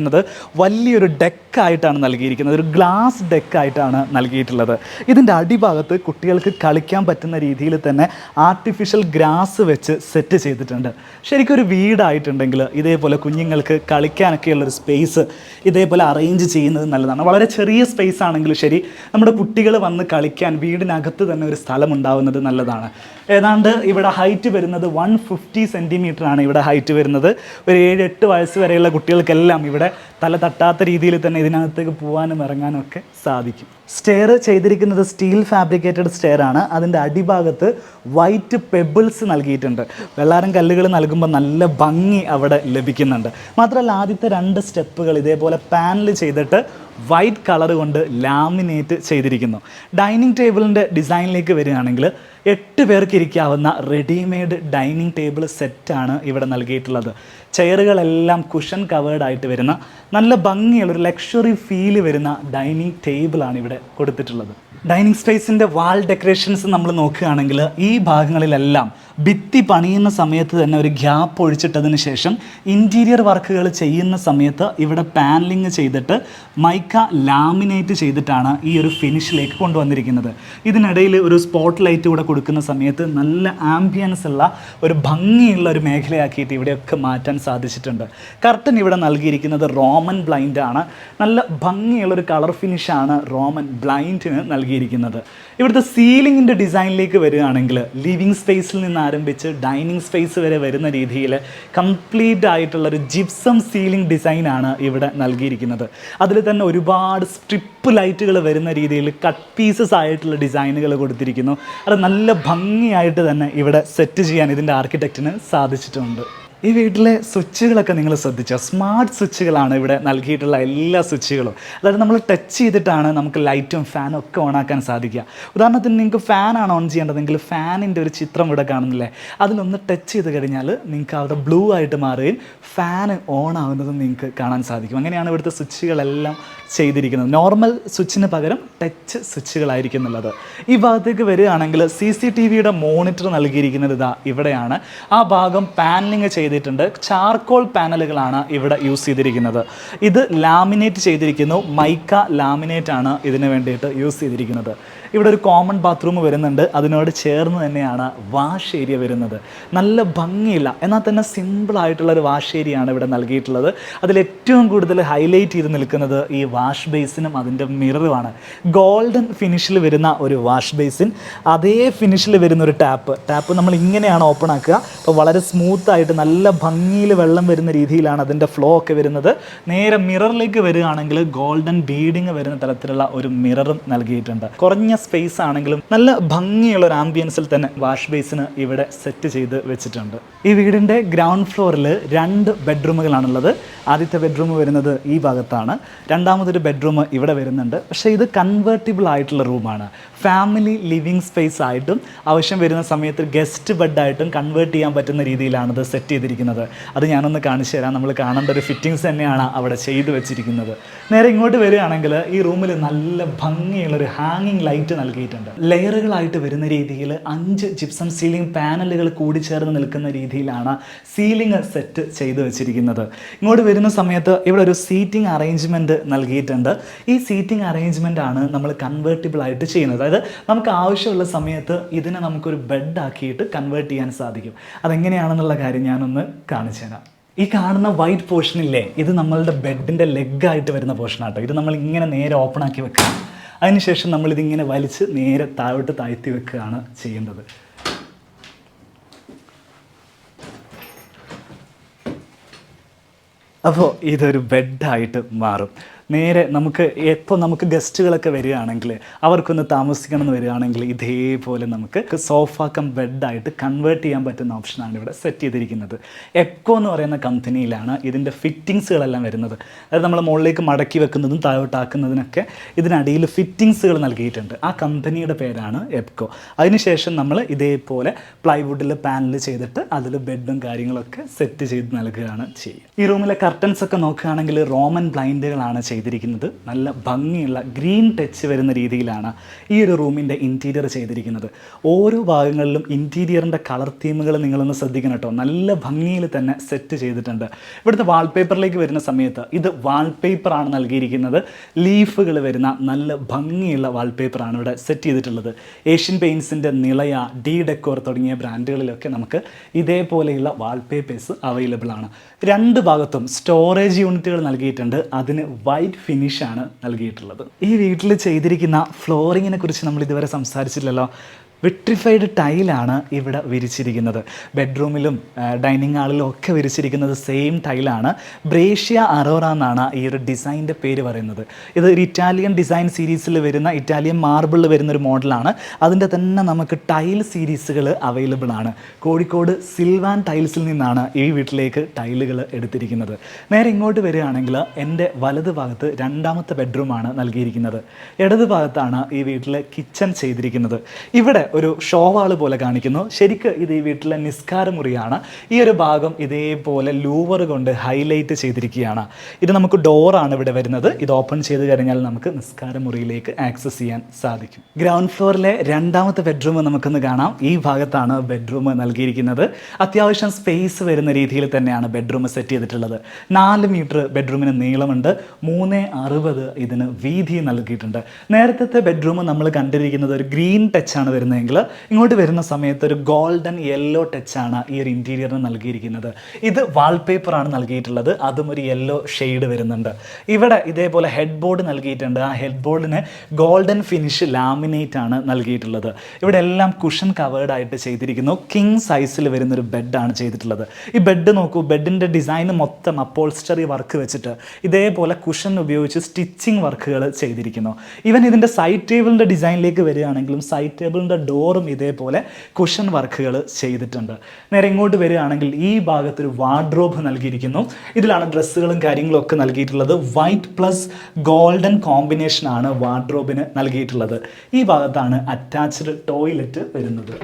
വലിയൊരു ഡെക്കായിട്ടാണ് നൽകിയിരിക്കുന്നത്. ഒരു ഗ്ലാസ് ഡെക്കായിട്ടാണ് നൽകിയിട്ടുള്ളത്. ഇതിൻ്റെ അടിഭാഗത്ത് കുട്ടികൾക്ക് കളിക്കാൻ പറ്റുന്ന രീതിയിൽ തന്നെ ആർട്ടിഫിഷ്യൽ ഗ്രാസ് വെച്ച് സെറ്റ് ചെയ്തിട്ടുണ്ട്. ശരിക്കും ഒരു വീടായിട്ടുണ്ടെങ്കിൽ ഇതേപോലെ കുഞ്ഞുങ്ങൾക്ക് കളിക്കാനൊക്കെയുള്ളൊരു സ്പേസ് ഇതേപോലെ അറേഞ്ച് ചെയ്യുന്നത് നല്ലതാണ്. വളരെ ചെറിയ സ്പേസ് ആണെങ്കിലും ശരി, നമ്മുടെ കുട്ടികൾ വന്ന് കളിക്കാൻ വീടിനകത്ത് തന്നെ ഒരു സ്ഥലം ഉണ്ടാവുന്നത് നല്ലതാണ്. ഏതാണ്ട് ഇവിടെ ഹൈറ്റ് വരുന്നത് 150 സെൻറ്റിമീറ്ററാണ് ഇവിടെ ഹൈറ്റ് വരുന്നത്. ഒരു 7-8 വയസ്സ് വരെയുള്ള കുട്ടികൾക്കെല്ലാം ഇവിടെ തല തട്ടാത്ത രീതിയിൽ തന്നെ ഇതിനകത്തേക്ക് പോകാനും ഇറങ്ങാനും ഒക്കെ സാധിക്കും. സ്റ്റെയർ ചെയ്തിരിക്കുന്നത് സ്റ്റീൽ ഫാബ്രിക്കേറ്റഡ് സ്റ്റെയർ ആണ്. അതിൻ്റെ അടിഭാഗത്ത് വൈറ്റ് പെബിൾസ് നൽകിയിട്ടുണ്ട്. വെള്ളാരം കല്ലുകൾ നൽകുമ്പോൾ നല്ല ഭംഗി അവിടെ ലഭിക്കുന്നുണ്ട്. മാത്രമല്ല ആദ്യത്തെ 2 സ്റ്റെപ്പുകൾ ഇതേപോലെ പാനൽ ചെയ്തിട്ട് വൈറ്റ് കളർ കൊണ്ട് ലാമിനേറ്റ് ചെയ്തിരിക്കുന്നു. ഡൈനിങ് ടേബിളിൻ്റെ ഡിസൈനിലേക്ക് വരികയാണെങ്കിൽ 8 പേർക്ക് ഇരിക്കാവുന്ന റെഡിമെയ്ഡ് ഡൈനിങ് ടേബിൾ സെറ്റാണ് ഇവിടെ നൽകിയിട്ടുള്ളത്. ചെയറുകളെല്ലാം കുഷൻ കവേർഡ് ആയിട്ട് വരുന്ന നല്ല ഭംഗിയുള്ള ഒരു ലക്ഷറി ഫീൽ വരുന്ന ഡൈനിങ് ടേബിളാണ് ഇവിടെ കൊടുത്തിട്ടുള്ളത്. ഡൈനിങ് സ്പേസിൻ്റെ വാൾ ഡെക്കറേഷൻസ് നമ്മൾ നോക്കുകയാണെങ്കിൽ ഈ ഭാഗങ്ങളിലെല്ലാം ഭിത്തി പണിയുന്ന സമയത്ത് തന്നെ ഒരു ഗ്യാപ്പ് ഒഴിച്ചിട്ടതിന് ശേഷം ഇൻറ്റീരിയർ വർക്കുകൾ ചെയ്യുന്ന സമയത്ത് ഇവിടെ പാനലിങ് ചെയ്തിട്ട് മൈക്ക ലാമിനേറ്റ് ചെയ്തിട്ടാണ് ഈ ഒരു ഫിനിഷിലേക്ക് കൊണ്ടുവന്നിരിക്കുന്നത്. ഇതിനിടയിൽ ഒരു സ്പോട്ട് ലൈറ്റ് കൂടെ കൊടുക്കുന്ന സമയത്ത് നല്ല ആംബിയൻസ് ഉള്ള ഒരു ഭംഗിയുള്ള ഒരു മേഖലയാക്കിയിട്ട് ഇവിടെയൊക്കെ മാറ്റാൻ സാധിച്ചിട്ടുണ്ട്. കർട്ടൻ ഇവിടെ നൽകിയിരിക്കുന്നത് റോമൻ ബ്ലൈൻഡ് ആണ്. നല്ല ഭംഗിയുള്ളൊരു കളർ ഫിനിഷാണ് റോമൻ ബ്ലൈൻഡിന് നൽകിയിരിക്കുന്നത്. ഇവിടുത്തെ സീലിങ്ങിൻ്റെ ഡിസൈനിലേക്ക് വരികയാണെങ്കിൽ ലിവിങ് സ്പേസിൽ നിന്ന് ആരംഭിച്ച് ഡൈനിങ് സ്പേസ് വരെ വരുന്ന രീതിയിൽ കംപ്ലീറ്റ് ആയിട്ടുള്ളൊരു ജിപ്സം സീലിംഗ് ഡിസൈനാണ് ഇവിടെ നൽകിയിരിക്കുന്നത്. അതിൽ തന്നെ ഒരുപാട് സ്ട്രിപ്പ് ലൈറ്റുകൾ വരുന്ന രീതിയിൽ കട്ട് പീസസ് ആയിട്ടുള്ള ഡിസൈനുകൾ കൊടുത്തിരിക്കുന്നു. അത് നല്ല ഭംഗിയായിട്ട് തന്നെ ഇവിടെ സെറ്റ് ചെയ്യാൻ ഇതിൻ്റെ ആർക്കിടെക്റ്റിന് സാധിച്ചിട്ടുണ്ട്. ഈ വീട്ടിലെ സ്വിച്ചുകളൊക്കെ നിങ്ങൾ ശ്രദ്ധിച്ചോ? സ്മാർട്ട് സ്വിച്ചുകളാണ് ഇവിടെ നൽകിയിട്ടുള്ള എല്ലാ സ്വിച്ചുകളും. അതായത് നമ്മൾ ടച്ച് ചെയ്തിട്ടാണ് നമുക്ക് ലൈറ്റും ഫാനും ഒക്കെ ഓണാക്കാൻ സാധിക്കുക. ഉദാഹരണത്തിന് നിങ്ങൾക്ക് ഫാനാണ് ഓൺ ചെയ്യേണ്ടതെങ്കിൽ ഫാനിൻ്റെ ഒരു ചിത്രം ഇവിടെ കാണുന്നില്ലേ, അതിലൊന്ന് ടച്ച് ചെയ്ത് കഴിഞ്ഞാൽ നിങ്ങൾക്ക് അവിടെ ബ്ലൂ ആയിട്ട് മാറുകയും ഫാൻ ഓൺ ആവുന്നതും നിങ്ങൾക്ക് കാണാൻ സാധിക്കും. അങ്ങനെയാണ് ഇവിടുത്തെ സ്വിച്ചുകളെല്ലാം ചെയ്തിരിക്കുന്നത്. നോർമൽ സ്വിച്ചിന് പകരം ടച്ച് സ്വിച്ചുകളായിരിക്കും എന്നുള്ളത്. ഈ ഭാഗത്തേക്ക് വരികയാണെങ്കിൽ CCTVയുടെ മോണിറ്റർ നൽകിയിരിക്കുന്നത് ഇതാ ഇവിടെയാണ്. ആ ഭാഗം പാനലിങ് ചെയ്തിട്ടുണ്ട്. ചാർക്കോൾ പാനലുകളാണ് ഇവിടെ യൂസ് ചെയ്തിരിക്കുന്നത്. ഇത് ലാമിനേറ്റ് ചെയ്തിരിക്കുന്നു. മൈക്ക ലാമിനേറ്റ് ആണ് ഇതിന് വേണ്ടിയിട്ട് യൂസ് ചെയ്തിരിക്കുന്നത്. ഇവിടെ ഒരു കോമൺ ബാത്റൂം വരുന്നുണ്ട്. അതിനോട് ചേർന്ന് തന്നെയാണ് വാഷ് ഏരിയ വരുന്നത്. നല്ല ഭംഗിയില്ല എന്നാൽ തന്നെ സിമ്പിളായിട്ടുള്ളൊരു വാഷ് ഏരിയയാണ് ഇവിടെ നൽകിയിട്ടുള്ളത്. അതിലേറ്റവും കൂടുതൽ ഹൈലൈറ്റ് ചെയ്ത് നിൽക്കുന്നത് ഈ വാഷ് ബേസിനും അതിൻ്റെ മിററുമാണ്. ഗോൾഡൻ ഫിനിഷിൽ വരുന്ന ഒരു വാഷ് ബേസിൻ, അതേ ഫിനിഷിൽ വരുന്ന ഒരു ടാപ്പ് നമ്മൾ ഇങ്ങനെയാണ് ഓപ്പൺ ആക്കുക. അപ്പോൾ വളരെ സ്മൂത്തായിട്ട് നല്ല ഭംഗിയിൽ വെള്ളം വരുന്ന രീതിയിലാണ് അതിൻ്റെ ഫ്ലോ ഒക്കെ വരുന്നത്. നേരെ മിററിലേക്ക് വരികയാണെങ്കിൽ ഗോൾഡൻ ബീഡിങ് വരുന്ന തരത്തിലുള്ള ഒരു മിററും നൽകിയിട്ടുണ്ട്. കുറഞ്ഞ സ്പേസ് ആണെങ്കിലും നല്ല ഭംഗിയുള്ള ഒരു ആംബിയൻസിൽ തന്നെ വാഷ് ബേസിന് ഇവിടെ സെറ്റ് ചെയ്ത് വെച്ചിട്ടുണ്ട്. ഈ വീടിൻ്റെ ഗ്രൗണ്ട് ഫ്ലോറിൽ 2 ബെഡ്റൂമുകളാണുള്ളത്. ആദ്യത്തെ ബെഡ്റൂം വരുന്നത് ഈ ഭാഗത്താണ്, രണ്ടാമതൊരു ബെഡ്റൂം ഇവിടെ വരുന്നുണ്ട്. പക്ഷേ ഇത് കൺവേർട്ടിബിൾ ആയിട്ടുള്ള റൂമാണ്. ഫാമിലി ലിവിങ് സ്പേസ് ആയിട്ടും ആവശ്യം വരുന്ന സമയത്ത് ഗസ്റ്റ് ബെഡായിട്ടും കൺവേർട്ട് ചെയ്യാൻ പറ്റുന്ന രീതിയിലാണിത് സെറ്റ് ചെയ്തിരിക്കുന്നത്. അത് ഞാനൊന്ന് കാണിച്ചു തരാം. നമ്മൾ കാണേണ്ട ഒരു ഫിറ്റിങ്സ് തന്നെയാണ് അവിടെ ചെയ്തു വെച്ചിരിക്കുന്നത്. നേരെ ഇങ്ങോട്ട് വരികയാണെങ്കിൽ ഈ റൂമിൽ നല്ല ഭംഗിയുള്ളൊരു ഹാങ്ങിങ് ലൈറ്റ് നൽകിയിട്ടുണ്ട്. ലെയറുകളായിട്ട് വരുന്ന രീതിയിൽ 5 ജിപ്സം സീലിംഗ് പാനലുകൾ കൂടിച്ചേർന്ന് നിൽക്കുന്ന രീതിയിലാണ് സീലിംഗ് സെറ്റ് ചെയ്ത് വെച്ചിരിക്കുന്നത്. ഇങ്ങോട്ട് വരുന്ന സമയത്ത് ഇവിടെ ഒരു സീറ്റിംഗ് അറേഞ്ച്മെൻറ്റ് നൽകിയിട്ടുണ്ട്. ഈ സീറ്റിംഗ് അറേഞ്ച്മെൻ്റ് ആണ് നമ്മൾ കൺവേർട്ടിബിൾ ആയിട്ട് ചെയ്യുന്നത്. അതായത് നമുക്ക് ആവശ്യമുള്ള സമയത്ത് ഇതിനെ നമുക്കൊരു ബെഡാക്കിയിട്ട് കൺവേർട്ട് ചെയ്യാൻ സാധിക്കും. അതെങ്ങനെയാണെന്നുള്ള കാര്യം ഞാനൊന്ന് കാണിച്ചു തരാം. ഈ കാണുന്ന വൈറ്റ് പോർഷനില്ലേ, ഇത് നമ്മളുടെ ബെഡിൻ്റെ ലെഗായിട്ട് വരുന്ന പോർഷനാട്ടോ. ഇത് നമ്മൾ ഇങ്ങനെ നേരെ ഓപ്പൺ ആക്കി വെക്കുക. അതിനുശേഷം നമ്മളിതിങ്ങനെ വലിച്ച് നേരെ താഴോട്ട് താഴ്ത്തി വെക്കുകയാണ് ചെയ്യേണ്ടത്. അപ്പോൾ ഇതൊരു ബെഡായിട്ട് മാറും. നേരെ നമുക്ക് ഗസ്റ്റുകളൊക്കെ വരികയാണെങ്കിൽ അവർക്കൊന്ന് താമസിക്കണം എന്ന് വരികയാണെങ്കിൽ ഇതേപോലെ നമുക്ക് സോഫ കം ബെഡായിട്ട് കൺവേർട്ട് ചെയ്യാൻ പറ്റുന്ന ഓപ്ഷനാണ് ഇവിടെ സെറ്റ് ചെയ്തിരിക്കുന്നത്. എപ്കോ എന്ന് പറയുന്ന കമ്പനിയിലാണ് ഇതിൻ്റെ ഫിറ്റിങ്സുകളെല്ലാം വരുന്നത്. അതായത് നമ്മൾ മുകളിലേക്ക് മടക്കി വെക്കുന്നതും താഴോട്ടാക്കുന്നതിനൊക്കെ ഇതിനടിയിൽ ഫിറ്റിങ്സുകൾ നൽകിയിട്ടുണ്ട്. ആ കമ്പനിയുടെ പേരാണ് എപ്കോ. അതിനുശേഷം നമ്മൾ ഇതേപോലെ പ്ലൈവുഡിൽ പാനൽ ചെയ്തിട്ട് അതിൽ ബെഡും കാര്യങ്ങളൊക്കെ സെറ്റ് ചെയ്ത് നൽകുകയാണ് ചെയ്യുക. ഈ റൂമിലെ കർട്ടൻസ് ഒക്കെ നോക്കുകയാണെങ്കിൽ റോമൻ ബ്ലൈൻഡുകളാണ് ചെയ്തിരിക്കുന്നത്. നല്ല ഭംഗിയുള്ള ഗ്രീൻ ടച്ച് വരുന്ന രീതിയിലാണ് ഈ ഒരു റൂമിൻ്റെ ഇൻറ്റീരിയർ ചെയ്തിരിക്കുന്നത്. ഓരോ ഭാഗങ്ങളിലും ഇൻറ്റീരിയറിൻ്റെ കളർ തീമുകൾ നിങ്ങളൊന്ന് ശ്രദ്ധിക്കണം കേട്ടോ. നല്ല ഭംഗിയിൽ തന്നെ സെറ്റ് ചെയ്തിട്ടുണ്ട്. ഇവിടുത്തെ വാൾപേപ്പറിലേക്ക് വരുന്ന സമയത്ത് ഇത് വാൾപേപ്പറാണ് നൽകിയിരിക്കുന്നത്. ലീഫുകൾ വരുന്ന നല്ല ഭംഗിയുള്ള വാൾപേപ്പറാണ് ഇവിടെ സെറ്റ് ചെയ്തിട്ടുള്ളത്. ഏഷ്യൻ പെയിൻസിൻ്റെ നിളയ, ഡി ഡെക്കോർ തുടങ്ങിയ ബ്രാൻഡുകളിലൊക്കെ നമുക്ക് ഇതേപോലെയുള്ള വാൾപേപ്പേഴ്സ് അവൈലബിൾ ആണ്. 2 ഭാഗത്തും സ്റ്റോറേജ് യൂണിറ്റുകൾ നൽകിയിട്ടുണ്ട്. അതിന് വൈറ്റ് ഫിനിഷാണ് നൽകിയിട്ടുള്ളത്. ഈ വീട്ടിൽ ചെയ്തിരിക്കുന്ന ഫ്ലോറിങ്ങിനെ കുറിച്ച് നമ്മൾ ഇതുവരെ സംസാരിച്ചില്ലല്ലോ. വിട്രിഫൈഡ് ടൈലാണ് ഇവിടെ വിരിച്ചിരിക്കുന്നത്. ബെഡ്റൂമിലും ഡൈനിങ് ഹാളിലും ഒക്കെ വിരിച്ചിരിക്കുന്നത് സെയിം ടൈലാണ്. ബ്രേഷ്യ അറോറ എന്നാണ് ഈ ഒരു ഡിസൈൻ്റെ പേര് പറയുന്നത്. ഇത് ഒരു ഇറ്റാലിയൻ ഡിസൈൻ സീരീസിൽ വരുന്ന, ഇറ്റാലിയൻ മാർബിളിൽ വരുന്നൊരു മോഡലാണ്. അതിൻ്റെ തന്നെ നമുക്ക് ടൈൽ സീരീസുകൾ അവൈലബിൾ ആണ്. കോഴിക്കോട് സിൽവാൻ ടൈൽസിൽ നിന്നാണ് ഈ വീട്ടിലേക്ക് ടൈലുകൾ എടുത്തിരിക്കുന്നത്. നേരെ ഇങ്ങോട്ട് വരികയാണെങ്കിൽ എൻ്റെ വലത് ഭാഗത്ത് 2ാമത്തെ ബെഡ്റൂമാണ് നൽകിയിരിക്കുന്നത്. ഇടത് ഭാഗത്താണ് ഈ വീട്ടിലെ കിച്ചൺ ചെയ്തിരിക്കുന്നത്. ഇവിടെ ഒരു ഷോവാൾ പോലെ കാണിക്കുന്നു. ശരിക്കും ഇത് ഈ വീട്ടിലെ നിസ്കാര മുറിയാണ്. ഈ ഒരു ഭാഗം ഇതേപോലെ ലൂവർ കൊണ്ട് ഹൈലൈറ്റ് ചെയ്തിരിക്കുകയാണ്. ഇത് നമുക്ക് ഡോറാണ് ഇവിടെ വരുന്നത്. ഇത് ഓപ്പൺ ചെയ്ത് കഴിഞ്ഞാൽ നമുക്ക് നിസ്കാര മുറിയിലേക്ക് ആക്സസ് ചെയ്യാൻ സാധിക്കും. ഗ്രൗണ്ട് ഫ്ലോറിലെ 2ാമത്തെ ബെഡ്റൂം നമുക്കൊന്ന് കാണാം. ഈ ഭാഗത്താണ് ബെഡ്റൂം നൽകിയിരിക്കുന്നത്. അത്യാവശ്യം സ്പേസ് വരുന്ന രീതിയിൽ തന്നെയാണ് ബെഡ്റൂം സെറ്റ് ചെയ്തിട്ടുള്ളത്. 4 മീറ്റർ ബെഡ്റൂമിന് നീളമുണ്ട്. 3.60 ഇതിന് വീതി നൽകിയിട്ടുണ്ട്. നേരത്തെ ബെഡ്റൂം നമ്മൾ കണ്ടിരിക്കുന്നത് ഒരു ഗ്രീൻ ടച്ചാണ് വരുന്നത്. ഇങ്ങോട്ട് വരുന്ന സമയത്ത് ഒരു ഗോൾഡൻ യെല്ലോ ടച്ചാണ് ഈ ഒരു ഇൻറ്റീരിയറിന് നൽകിയിരിക്കുന്നത്. ഇത് വാൾപേപ്പറാണ് നൽകിയിട്ടുള്ളത്. അതും ഒരു യെല്ലോ ഷെയ്ഡ് വരുന്നുണ്ട്. ഇവിടെ ഇതേപോലെ ഹെഡ് ബോർഡ് നൽകിയിട്ടുണ്ട്. ആ ഹെഡ് ബോർഡിന് ഗോൾഡൻ ഫിനിഷ് ലാമിനേറ്റ് ആണ് നൽകിയിട്ടുള്ളത്. ഇവിടെ എല്ലാം കുഷൻ കവേർഡ് ആയിട്ട് ചെയ്തിരിക്കുന്നു. കിങ് സൈസിൽ വരുന്നൊരു ബെഡാണ് ചെയ്തിട്ടുള്ളത്. ഈ ബെഡ് നോക്കൂ, ബെഡിൻ്റെ ഡിസൈൻ മൊത്തം അപ്പോൾസ്റ്ററി വർക്ക് വെച്ചിട്ട് ഇതേപോലെ കുഷൻ ഉപയോഗിച്ച് സ്റ്റിച്ചിങ് വർക്കുകൾ ചെയ്തിരിക്കുന്നു. ഈവൻ ഇതിൻ്റെ സൈഡ് ടേബിളിൻ്റെ ഡിസൈനിലേക്ക് വരികയാണെങ്കിലും സൈഡ് ടേബിളിൻ്റെ ഡോറും ഇതേപോലെ കുഷൻ വർക്കുകൾ ചെയ്തിട്ടുണ്ട്. നേരെ ഇങ്ങോട്ട് വരികയാണെങ്കിൽ ഈ ഭാഗത്തൊരു വാർഡ്രോബ് നൽകിയിരിക്കുന്നു. ഇതിലാണ് ഡ്രസ്സുകളും കാര്യങ്ങളും ഒക്കെ നൽകിയിട്ടുള്ളത്. വൈറ്റ് പ്ലസ് ഗോൾഡൻ കോമ്പിനേഷനാണ് വാർഡ്രോബിന് നൽകിയിട്ടുള്ളത്. ഈ ഭാഗത്താണ് അറ്റാച്ച്ഡ് ടോയ്ലറ്റ് വരുന്നത്.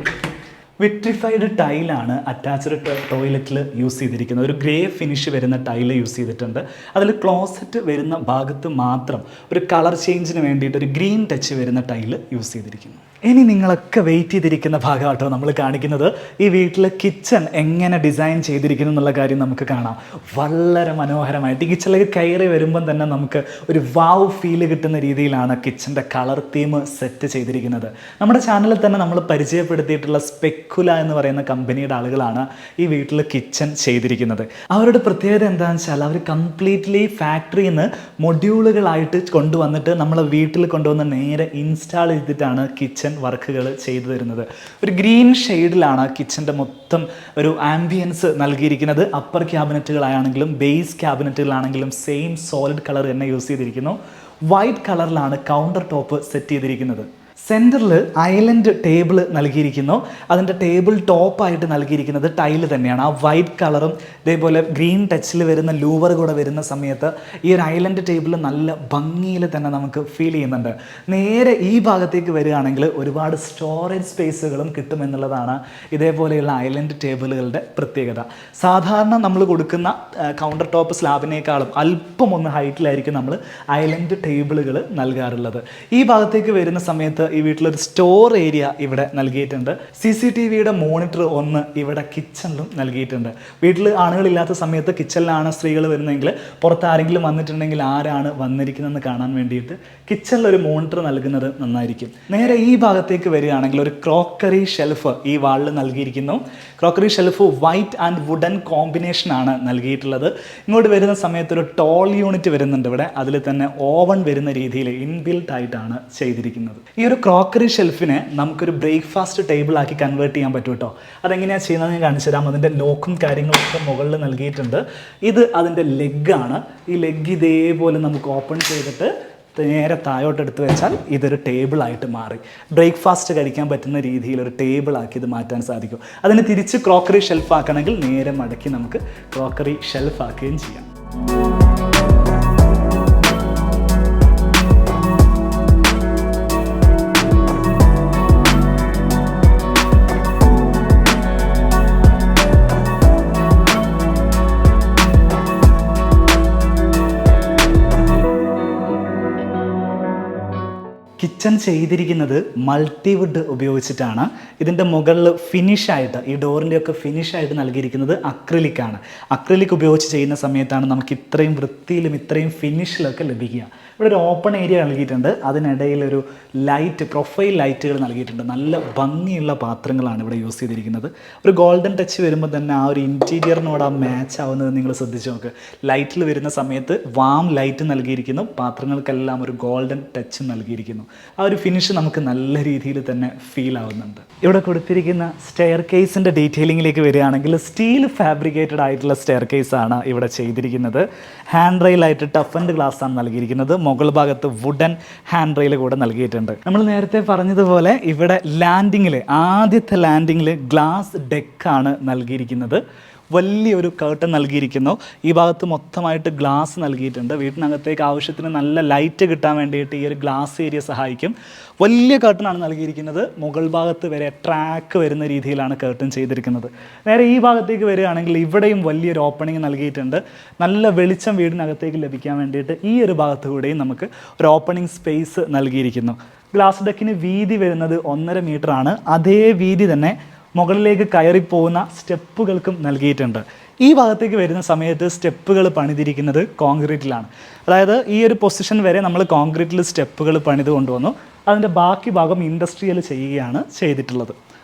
വിട്രിഫൈഡ് ടൈലാണ് അറ്റാച്ച്ഡ് ടോയ്ലറ്റിൽ യൂസ് ചെയ്തിരിക്കുന്നത്. ഒരു ഗ്രേ ഫിനിഷ് വരുന്ന ടൈൽ യൂസ് ചെയ്തിട്ടുണ്ട്. അതിൽ ക്ലോസറ്റ് വരുന്ന ഭാഗത്ത് മാത്രം ഒരു കളർ ചേഞ്ചിന് വേണ്ടിയിട്ട് ഒരു ഗ്രീൻ ടച്ച് വരുന്ന ടൈൽ യൂസ് ചെയ്തിരിക്കുന്നു. ഇനി നിങ്ങളൊക്കെ വെയിറ്റ് ചെയ്തിരിക്കുന്ന ഭാഗമാട്ടോ നമ്മൾ കാണിക്കുന്നത്. ഈ വീട്ടിലെ കിച്ചൺ എങ്ങനെ ഡിസൈൻ ചെയ്തിരിക്കുന്നു എന്നുള്ള കാര്യം നമുക്ക് കാണാം. വളരെ മനോഹരമായിട്ട് ഈ കിച്ചണിലേക്ക് കയറി വരുമ്പം തന്നെ നമുക്ക് ഒരു വാവ് ഫീല് കിട്ടുന്ന രീതിയിലാണ് കിച്ചൻ്റെ കളർ തീം സെറ്റ് ചെയ്തിരിക്കുന്നത്. നമ്മുടെ ചാനലിൽ തന്നെ നമ്മൾ പരിചയപ്പെടുത്തിയിട്ടുള്ള സ്പെക്കുല എന്ന് പറയുന്ന കമ്പനിയുടെ ആളുകളാണ് ഈ വീട്ടിൽ കിച്ചൺ ചെയ്തിരിക്കുന്നത്. അവരുടെ പ്രത്യേകത എന്താണെന്ന് വെച്ചാൽ അവർ കംപ്ലീറ്റ്ലി ഫാക്ടറിയിൽ നിന്ന് മൊഡ്യൂളുകളായിട്ട് കൊണ്ടുവന്നിട്ട് നമ്മളെ വീട്ടിൽ കൊണ്ടുവന്ന് നേരെ ഇൻസ്റ്റാൾ ചെയ്തിട്ടാണ് കിച്ചൺ വർക്കുകൾ ചെയ്തു തരുന്നത്. ഒരു ഗ്രീൻ ഷെയ്ഡിലാണ് കിച്ചൻ്റെ മൊത്തം ഒരു ആംബിയൻസ് നൽകിയിരിക്കുന്നത്. അപ്പർ ക്യാബിനറ്റുകളാണെങ്കിലും ബേസ് ക്യാബിനറ്റുകളാണെങ്കിലും സെയിം സോളിഡ് കളർ തന്നെ യൂസ് ചെയ്തിരിക്കുന്നു. വൈറ്റ് കളറിലാണ് കൗണ്ടർ ടോപ്പ് സെറ്റ് ചെയ്തിരിക്കുന്നത്. സെൻറ്ററിൽ ഐലൻഡ് ടേബിൾ നൽകിയിരിക്കുന്നു. അതിൻ്റെ ടേബിൾ ടോപ്പായിട്ട് നൽകിയിരിക്കുന്നത് ടൈല് തന്നെയാണ്. ആ വൈറ്റ് കളറും ഇതേപോലെ ഗ്രീൻ ടച്ചിൽ വരുന്ന ലൂവർ കൂടെ വരുന്ന സമയത്ത് ഈ ഒരു ഐലൻഡ് ടേബിൾ നല്ല ഭംഗിയിൽ തന്നെ നമുക്ക് ഫീൽ ചെയ്യുന്നുണ്ട്. നേരെ ഈ ഭാഗത്തേക്ക് വരികയാണെങ്കിൽ ഒരുപാട് സ്റ്റോറേജ് സ്പേസുകളും കിട്ടുമെന്നുള്ളതാണ് ഇതേപോലെയുള്ള ഐലൻഡ് ടേബിളുകളുടെ പ്രത്യേകത. സാധാരണ നമ്മൾ കൊടുക്കുന്ന കൗണ്ടർ ടോപ്പ് സ്ലാബിനേക്കാളും അല്പം ഒന്ന് ഹൈറ്റിലായിരിക്കും നമ്മൾ ഐലൻഡ് ടേബിളുകൾ നൽകാറുള്ളത്. ഈ ഭാഗത്തേക്ക് വരുന്ന സമയത്ത് ഈ വീട്ടിലൊരു സ്റ്റോർ ഏരിയ ഇവിടെ നൽകിയിട്ടുണ്ട്. CCTVയുടെ മോണിറ്റർ ഒന്ന് ഇവിടെ കിച്ചണിലും നൽകിയിട്ടുണ്ട്. വീട്ടിൽ ആണുങ്ങളില്ലാത്ത സമയത്ത് കിച്ചണിലാണ് സ്ത്രീകൾ വരുന്നതെങ്കിൽ പുറത്ത് ആരെങ്കിലും വന്നിട്ടുണ്ടെങ്കിൽ ആരാണ് വന്നിരിക്കുന്നതെന്ന് കാണാൻ വേണ്ടിയിട്ട് കിച്ചണിലൊരു മോണിറ്റർ നൽകുന്നത് നന്നായിരിക്കും. നേരെ ഈ ഭാഗത്തേക്ക് വരികയാണെങ്കിൽ ഒരു ക്രോക്കറി ഷെൽഫ് ഈ വാളിൽ നൽകിയിരിക്കുന്നു. Crockery shelf white and wooden കോമ്പിനേഷനാണ് നൽകിയിട്ടുള്ളത്. ഇങ്ങോട്ട് വരുന്ന സമയത്ത് ഒരു ടോൾ യൂണിറ്റ് വരുന്നുണ്ട് ഇവിടെ. അതിൽ തന്നെ ഓവൻ വരുന്ന രീതിയിൽ ഇൻബിൽട്ട് ആയിട്ടാണ് ചെയ്തിരിക്കുന്നത്. ഈ ഒരു ക്രോക്കറി ഷെൽഫിനെ നമുക്കൊരു ബ്രേക്ക്ഫാസ്റ്റ് ടേബിളാക്കി കൺവേർട്ട് ചെയ്യാൻ പറ്റും കേട്ടോ. അതെങ്ങനെയാണ് ചെയ്യുന്നത് ഞാൻ കാണിച്ചു തരാം. അതിൻ്റെ ലോക്കും കാര്യങ്ങളൊക്കെ മുകളിൽ നൽകിയിട്ടുണ്ട്. ഇത് അതിൻ്റെ ലെഗാണ്. ഈ ലെഗ് ഇതേപോലെ നമുക്ക് ഓപ്പൺ ചെയ്തിട്ട് നേരെ താഴോട്ടെടുത്ത് വെച്ചാൽ ഇതൊരു ടേബിളായിട്ട് മാറി. ബ്രേക്ക്ഫാസ്റ്റ് കഴിക്കാൻ പറ്റുന്ന രീതിയിൽ ഒരു ടേബിളാക്കി ഇത് മാറ്റാൻ സാധിക്കും. അതിന് തിരിച്ച് ക്രോക്കറി ഷെൽഫ് ആക്കണമെങ്കിൽ നേരെ മടക്കി നമുക്ക് ക്രോക്കറി ഷെൽഫ് ആക്കുകയും ചെയ്യാം. കിച്ചൺ ചെയ്തിരിക്കുന്നത് മൾട്ടിവുഡ് ഉപയോഗിച്ചിട്ടാണ്. ഇതിൻ്റെ മുകളിൽ ഫിനിഷായിട്ട് ഈ ഡോറിൻ്റെയൊക്കെ ഫിനിഷായിട്ട് നൽകിയിരിക്കുന്നത് അക്രിലിക്കാണ്. അക്രിലിക് ഉപയോഗിച്ച് ചെയ്യുന്ന സമയത്താണ് നമുക്ക് ഇത്രയും വൃത്തിയിലും ഇത്രയും ഫിനിഷിലൊക്കെ ലഭിക്കുക. ഇവിടെ ഒരു ഓപ്പൺ ഏരിയ നൽകിയിട്ടുണ്ട്. അതിനിടയിലൊരു ലൈറ്റ് പ്രൊഫൈൽ ലൈറ്റുകൾ നൽകിയിട്ടുണ്ട്. നല്ല ഭംഗിയുള്ള പാത്രങ്ങളാണ് ഇവിടെ യൂസ് ചെയ്തിരിക്കുന്നത്. ഒരു ഗോൾഡൻ ടച്ച് വരുമ്പോൾ തന്നെ ആ ഒരു ഇൻറ്റീരിയറിനോട് ആ മാച്ച് ആവുന്നത് നിങ്ങൾ ശ്രദ്ധിച്ച് നോക്ക്. ലൈറ്റിൽ വരുന്ന സമയത്ത് വാം ലൈറ്റ് നൽകിയിരിക്കുന്നു. പാത്രങ്ങൾക്കെല്ലാം ഒരു ഗോൾഡൻ ടച്ച് നൽകിയിരിക്കുന്നു. ആ ഒരു ഫിനിഷ് നമുക്ക് നല്ല രീതിയിൽ തന്നെ ഫീൽ ആവുന്നുണ്ട്. ഇവിടെ കൊടുത്തിരിക്കുന്ന സ്റ്റെയർ കേസിൻ്റെ ഡീറ്റെയിലിങ്ങിലേക്ക് വരികയാണെങ്കിൽ സ്റ്റീൽ ഫാബ്രിക്കേറ്റഡ് ആയിട്ടുള്ള സ്റ്റെയർ കേസാണ് ഇവിടെ ചെയ്തിരിക്കുന്നത്. ഹാൻഡ് റെയിലായിട്ട് ടഫ് ആൻഡ് ഗ്ലാസ് ആണ് നൽകിയിരിക്കുന്നത്. മുകൾ ഭാഗത്ത് വുഡൻ ഹാൻഡ് റെയിൽ കൂടെ നൽകിയിട്ടുണ്ട്. നമ്മൾ നേരത്തെ പറഞ്ഞതുപോലെ ഇവിടെ ആദ്യത്തെ ലാൻഡിങ്ങിൽ ഗ്ലാസ് ഡെക്കാണ് നൽകിയിരിക്കുന്നത്. വലിയൊരു കർട്ടൻ നൽകിയിരിക്കുന്നു. ഈ ഭാഗത്ത് മൊത്തമായിട്ട് ഗ്ലാസ് നൽകിയിട്ടുണ്ട്. വീട്ടിനകത്തേക്ക് ആവശ്യത്തിന് നല്ല ലൈറ്റ് കിട്ടാൻ വേണ്ടിയിട്ട് ഈ ഒരു ഗ്ലാസ് ഏരിയ സഹായിക്കും. വലിയ കർട്ടനാണ് നൽകിയിരിക്കുന്നത്. മുകൾ ഭാഗത്ത് വരെ ട്രാക്ക് വരുന്ന രീതിയിലാണ് കർട്ടൻ ചെയ്തിരിക്കുന്നത്. നേരെ ഈ ഭാഗത്തേക്ക് വരികയാണെങ്കിൽ ഇവിടെയും വലിയൊരു ഓപ്പണിങ് നൽകിയിട്ടുണ്ട്. നല്ല വെളിച്ചം വീടിനകത്തേക്ക് ലഭിക്കാൻ വേണ്ടിയിട്ട് ഈ ഒരു ഭാഗത്ത് കൂടെയും നമുക്ക് ഒരു ഓപ്പണിംഗ് സ്പേസ് നൽകിയിരിക്കുന്നു. ഗ്ലാസ് ഡെക്കിന് വീതി വരുന്നത് 1.5 മീറ്ററാണ്. അതേ വീതി തന്നെ മുകളിലേക്ക് കയറിപ്പോകുന്ന സ്റ്റെപ്പുകൾക്കും നൽകിയിട്ടുണ്ട്. ഈ ഭാഗത്തേക്ക് വരുന്ന സമയത്ത് സ്റ്റെപ്പുകൾ പണിതിരിക്കുന്നത് കോൺക്രീറ്റിലാണ്. അതായത് ഈ ഒരു പൊസിഷൻ വരെ നമ്മൾ കോൺക്രീറ്റിൽ സ്റ്റെപ്പുകൾ പണിത് കൊണ്ടുവന്നു. അതിൻ്റെ ബാക്കി ഭാഗം ഇൻഡസ്ട്രിയൽ ചെയ്യുകയാണ് ചെയ്തിട്ടുള്ളത്.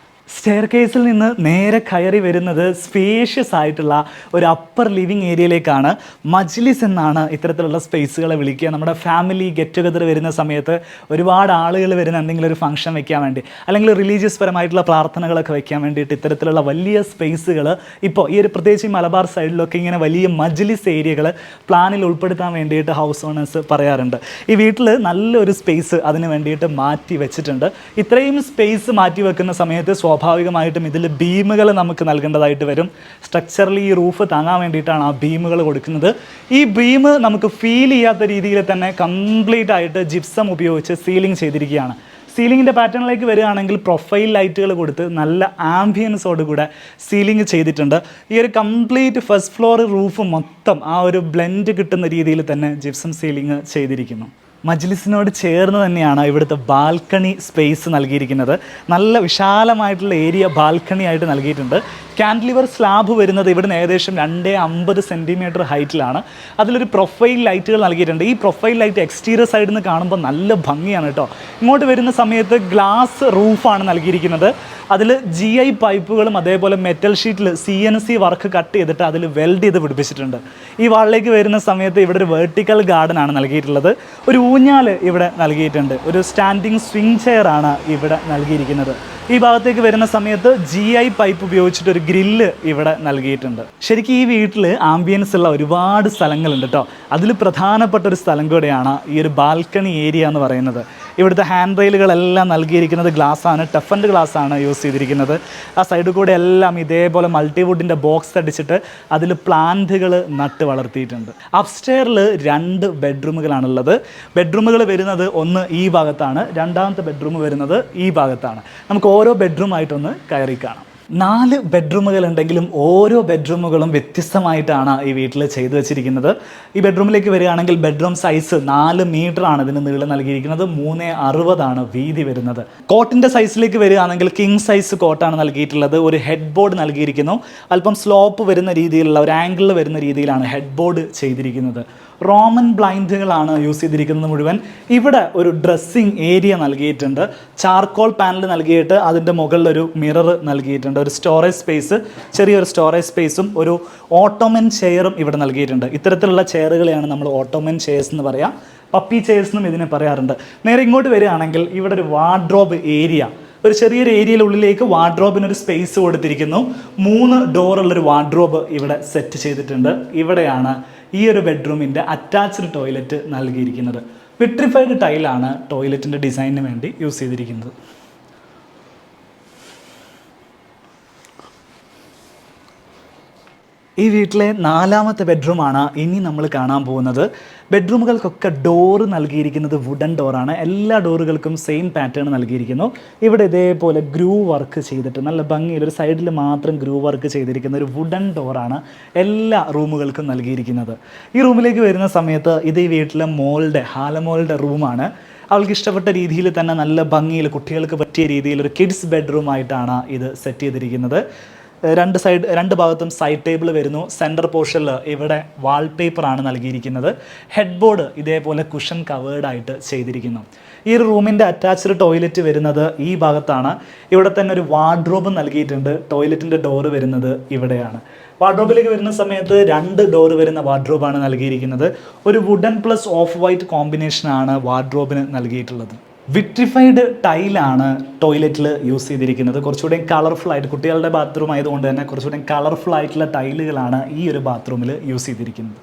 സ്റ്റെയർ കേസിൽ നിന്ന് നേരെ കയറി വരുന്നത് സ്പേഷ്യസ് ആയിട്ടുള്ള ഒരു അപ്പർ ലിവിങ് ഏരിയയിലേക്കാണ്. മജ്ലിസ് എന്നാണ് ഇത്തരത്തിലുള്ള സ്പേസുകളെ വിളിക്കുക. നമ്മുടെ ഫാമിലി ഗെറ്റ് ടുഗദർ വരുന്ന സമയത്ത് ഒരുപാട് ആളുകൾ വരുന്ന എന്തെങ്കിലും ഒരു ഫംഗ്ഷൻ വെക്കാൻ വേണ്ടി അല്ലെങ്കിൽ റിലീജിയസ് പരമായിട്ടുള്ള പ്രാർത്ഥനകളൊക്കെ വെക്കാൻ വേണ്ടിയിട്ട് ഇത്തരത്തിലുള്ള വലിയ സ്പേസുകൾ ഇപ്പോൾ ഈ ഒരു പ്രത്യേകിച്ച് ഈ മലബാർ സൈഡിലൊക്കെ ഇങ്ങനെ വലിയ മജ്ലിസ് ഏരിയകൾ പ്ലാനിൽ ഉൾപ്പെടുത്താൻ വേണ്ടിയിട്ട് ഹൗസ് ഓണേഴ്സ് പറയാറുണ്ട്. ഈ വീട്ടിൽ നല്ലൊരു സ്പേസ് അതിന് വേണ്ടിയിട്ട് മാറ്റി വെച്ചിട്ടുണ്ട്. ഇത്രയും സ്പേസ് മാറ്റി വെക്കുന്ന സമയത്ത് സ്വാഭാവികമായിട്ടും ഇതിൽ ബീമുകൾ നമുക്ക് നൽകേണ്ടതായിട്ട് വരും. സ്ട്രക്ചറലി ഈ റൂഫ് താങ്ങാൻ വേണ്ടിയിട്ടാണ് ആ ബീമുകൾ കൊടുക്കുന്നത്. ഈ ബീം നമുക്ക് ഫീൽ ചെയ്യാത്ത രീതിയിൽ തന്നെ കംപ്ലീറ്റ് ആയിട്ട് ജിപ്സം ഉപയോഗിച്ച് സീലിംഗ് ചെയ്തിരിക്കുകയാണ്. സീലിങ്ങിൻ്റെ പാറ്റേണിലേക്ക് വരികയാണെങ്കിൽ പ്രൊഫൈൽ ലൈറ്റുകൾ കൊടുത്ത് നല്ല ആംബിയൻസോടുകൂടെ സീലിംഗ് ചെയ്തിട്ടുണ്ട്. ഈ ഒരു കംപ്ലീറ്റ് ഫസ്റ്റ് ഫ്ലോർ റൂഫ് മൊത്തം ആ ഒരു ബ്ലെൻഡ് കിട്ടുന്ന രീതിയിൽ തന്നെ ജിപ്സം സീലിംഗ് ചെയ്തിരിക്കുന്നു. മജ്ലിസിനോട് ചേർന്ന് തന്നെയാണ് ഇവിടുത്തെ ബാൽക്കണി സ്പേസ് നൽകിയിരിക്കുന്നത്. നല്ല വിശാലമായിട്ടുള്ള ഏരിയ ബാൽക്കണി ആയിട്ട് നൽകിയിട്ടുണ്ട്. ക്യാൻഡിലിവർ സ്ലാബ് വരുന്നത് ഇവിടുന്ന് ഏകദേശം 250 സെൻറ്റിമീറ്റർ ഹൈറ്റിലാണ്. അതിലൊരു പ്രൊഫൈൽ ലൈറ്റുകൾ നൽകിയിട്ടുണ്ട്. ഈ പ്രൊഫൈൽ ലൈറ്റ് എക്സ്റ്റീരിയർ സൈഡിൽ നിന്ന് കാണുമ്പോൾ നല്ല ഭംഗിയാണ് കേട്ടോ. ഇങ്ങോട്ട് വരുന്ന സമയത്ത് ഗ്ലാസ് റൂഫാണ് നൽകിയിരിക്കുന്നത്. അതിൽ GI പൈപ്പുകളും അതേപോലെ മെറ്റൽ ഷീറ്റിൽ CNC വർക്ക് കട്ട് ചെയ്തിട്ട് അതിൽ വെൽഡ് ചെയ്ത് പിടിപ്പിച്ചിട്ടുണ്ട്. ഈ വാളിലേക്ക് വരുന്ന സമയത്ത് ഇവിടെ ഒരു വെർട്ടിക്കൽ ഗാർഡൻ ആണ് നൽകിയിട്ടുള്ളത്. ഒരു ഊഞ്ഞാൽ ഇവിടെ നൽകിയിട്ടുണ്ട്. ഒരു സ്റ്റാൻഡിങ് സ്വിംഗ് ചെയർ ആണ് ഇവിടെ നൽകിയിരിക്കുന്നത്. ഈ ഭാഗത്തേക്ക് വരുന്ന സമയത്ത് GI പൈപ്പ് ഉപയോഗിച്ചിട്ട് ഒരു ഗ്രില്ല് ഇവിടെ നൽകിയിട്ടുണ്ട്. ശരിക്കും ഈ വീട്ടിൽ ആംബിയൻസ് ഉള്ള ഒരുപാട് സ്ഥലങ്ങളുണ്ട് കേട്ടോ. അതിൽ പ്രധാനപ്പെട്ട ഒരു സ്ഥലം കൂടെയാണ് ഈ ഒരു ബാൽക്കണി ഏരിയ എന്ന് പറയുന്നത്. ഇവിടുത്തെ ഹാൻഡ് റെയിലുകളെല്ലാം നൽകിയിരിക്കുന്നത് ഗ്ലാസ്സാണ്, ടഫൻഡ് ഗ്ലാസ്സാണ് യൂസ് ചെയ്തിരിക്കുന്നത്. ആ സൈഡിൽ കൂടെ എല്ലാം ഇതേപോലെ മൾട്ടിവുഡിൻ്റെ ബോക്സ് അടിച്ചിട്ട് അതിൽ പ്ലാന്റുകൾ നട്ട് വളർത്തിയിട്ടുണ്ട്. അപ്സ്റ്റെയറിൽ 2 ബെഡ്റൂമുകളാണുള്ളത്. ബെഡ്റൂമുകൾ വരുന്നത് ഒന്ന് ഈ ഭാഗത്താണ്, രണ്ടാമത്തെ ബെഡ്റൂം വരുന്നത് ഈ ഭാഗത്താണ്. നമുക്ക് ഓരോ ബെഡ്റൂമായിട്ടൊന്ന് കയറി കാണാം. 4 ബെഡ്റൂമുകൾ ഉണ്ടെങ്കിലും ഓരോ ബെഡ്റൂമുകളും വ്യത്യസ്തമായിട്ടാണ് ഈ വീട്ടിൽ ചെയ്തു വെച്ചിരിക്കുന്നത്. ഈ ബെഡ്റൂമിലേക്ക് വരികയാണെങ്കിൽ ബെഡ്റൂം സൈസ് 4 മീറ്ററാണ് ഇതിന് നീളം നൽകിയിരിക്കുന്നത്. 3.60 വീതി വരുന്നത്. കോട്ടിൻ്റെ സൈസിലേക്ക് വരികയാണെങ്കിൽ കിങ് സൈസ് കോട്ടാണ് നൽകിയിട്ടുള്ളത്. ഒരു ഹെഡ് ബോർഡ് നൽകിയിരിക്കുന്നു. അല്പം സ്ലോപ്പ് വരുന്ന രീതിയിലുള്ള ഒരു ആംഗിളിൽ വരുന്ന രീതിയിലാണ് ഹെഡ് ബോർഡ് ചെയ്തിരിക്കുന്നത്. റോമൻ ബ്ലൈൻഡുകളാണ് യൂസ് ചെയ്തിരിക്കുന്നത് മുഴുവൻ. ഇവിടെ ഒരു ഡ്രസ്സിങ് ഏരിയ നൽകിയിട്ടുണ്ട്. ചാർക്കോൾ പാനൽ നൽകിയിട്ട് അതിൻ്റെ മുകളിലൊരു മിറർ നൽകിയിട്ടുണ്ട്. ഒരു സ്റ്റോറേജ് സ്പേസ്, ചെറിയൊരു സ്റ്റോറേജ് സ്പേസും ഒരു ഓട്ടോമൻ ചെയറും ഇവിടെ നൽകിയിട്ടുണ്ട്. ഇത്തരത്തിലുള്ള ചെയറുകളെയാണ് നമ്മൾ ഓട്ടോമൻ ചെയർസ് എന്ന് പറയാം. പപ്പി ചെയർസ് എന്നും ഇതിനെ പറയാറുണ്ട്. നേരെ ഇങ്ങോട്ട് വരികയാണെങ്കിൽ ഇവിടെ ഒരു വാർഡ്രോബ് ഏരിയ, ഒരു ചെറിയൊരു ഏരിയയിലുള്ളിലേക്ക് വാർഡ്രോബിനൊരു സ്പേസ് കൊടുത്തിരിക്കുന്നു. 3 ഡോറുള്ളൊരു വാർഡ്രോബ് ഇവിടെ സെറ്റ് ചെയ്തിട്ടുണ്ട്. ഇവിടെയാണ് ഈ ഒരു ബെഡ്റൂമിൻ്റെ അറ്റാച്ച്ഡ് ടോയ്ലറ്റ് നൽകിയിരിക്കുന്നത്. വിട്രിഫൈഡ് ടൈലാണ് ടോയ്ലറ്റിൻ്റെ ഡിസൈനിന് വേണ്ടി യൂസ് ചെയ്തിരിക്കുന്നത്. ഈ വീട്ടിലെ 4ാമത്തെ ബെഡ്റൂമാണ് ഇനി നമ്മൾ കാണാൻ പോകുന്നത്. ബെഡ്റൂമുകൾക്കൊക്കെ ഡോറ് നൽകിയിരിക്കുന്നത് വുഡൻ ഡോറാണ്. എല്ലാ ഡോറുകൾക്കും സെയിം പാറ്റേൺ നൽകിയിരിക്കുന്നു. ഇവിടെ ഇതേപോലെ ഗ്രൂ വർക്ക് ചെയ്തിട്ട് നല്ല ഭംഗിയിൽ ഒരു സൈഡിൽ മാത്രം ഗ്രൂ വർക്ക് ചെയ്തിരിക്കുന്ന ഒരു വുഡൻ ഡോറാണ് എല്ലാ റൂമുകൾക്കും നൽകിയിരിക്കുന്നത്. ഈ റൂമിലേക്ക് വരുന്ന സമയത്ത് ഇത് ഈ വീട്ടിലെ ഹാലമോളുടെ റൂമാണ്. അവൾക്ക് ഇഷ്ടപ്പെട്ട രീതിയിൽ തന്നെ നല്ല ഭംഗിയിൽ കുട്ടികൾക്ക് പറ്റിയ രീതിയിൽ ഒരു കിഡ്സ് ബെഡ്റൂം ആയിട്ടാണ് ഇത് സെറ്റ് ചെയ്തിരിക്കുന്നത്. 2 ഭാഗത്തും സൈഡ് ടേബിൾ വരുന്നു. സെൻറ്റർ പോർഷനിൽ ഇവിടെ വാൾപേപ്പറാണ് നൽകിയിരിക്കുന്നത്. ഹെഡ് ബോർഡ് ഇതേപോലെ കുഷൻ കവേർഡായിട്ട് ചെയ്തിരിക്കുന്നു. ഈ ഒരു റൂമിൻ്റെ അറ്റാച്ച്ഡ് ടോയ്ലറ്റ് വരുന്നത് ഈ ഭാഗത്താണ്. ഇവിടെ തന്നെ ഒരു വാർഡ്രോബ് നൽകിയിട്ടുണ്ട്. ടോയ്ലറ്റിൻ്റെ ഡോറ് വരുന്നത് ഇവിടെയാണ്. വാർഡ്രോബിലേക്ക് വരുന്ന സമയത്ത് 2 ഡോറ് വരുന്ന വാർഡ്രോബാണ് നൽകിയിരിക്കുന്നത്. ഒരു വുഡൻ പ്ലസ് ഓഫ് വൈറ്റ് കോമ്പിനേഷനാണ് വാർഡ്രോബിന് നൽകിയിട്ടുള്ളത്. വിട്രിഫൈഡ് ടൈലാണ് ടോയ്ലറ്റിൽ യൂസ് ചെയ്തിരിക്കുന്നത്. കുറച്ചുകൂടി കളർഫുൾ ആയിട്ട്, കുട്ടികളുടെ ബാത്റൂം ആയതുകൊണ്ട് തന്നെ കുറച്ചുകൂടി കളർഫുൾ ആയിട്ടുള്ള ടൈലുകളാണ് ഈ ഒരു ബാത്റൂമിൽ യൂസ് ചെയ്തിരിക്കുന്നത്.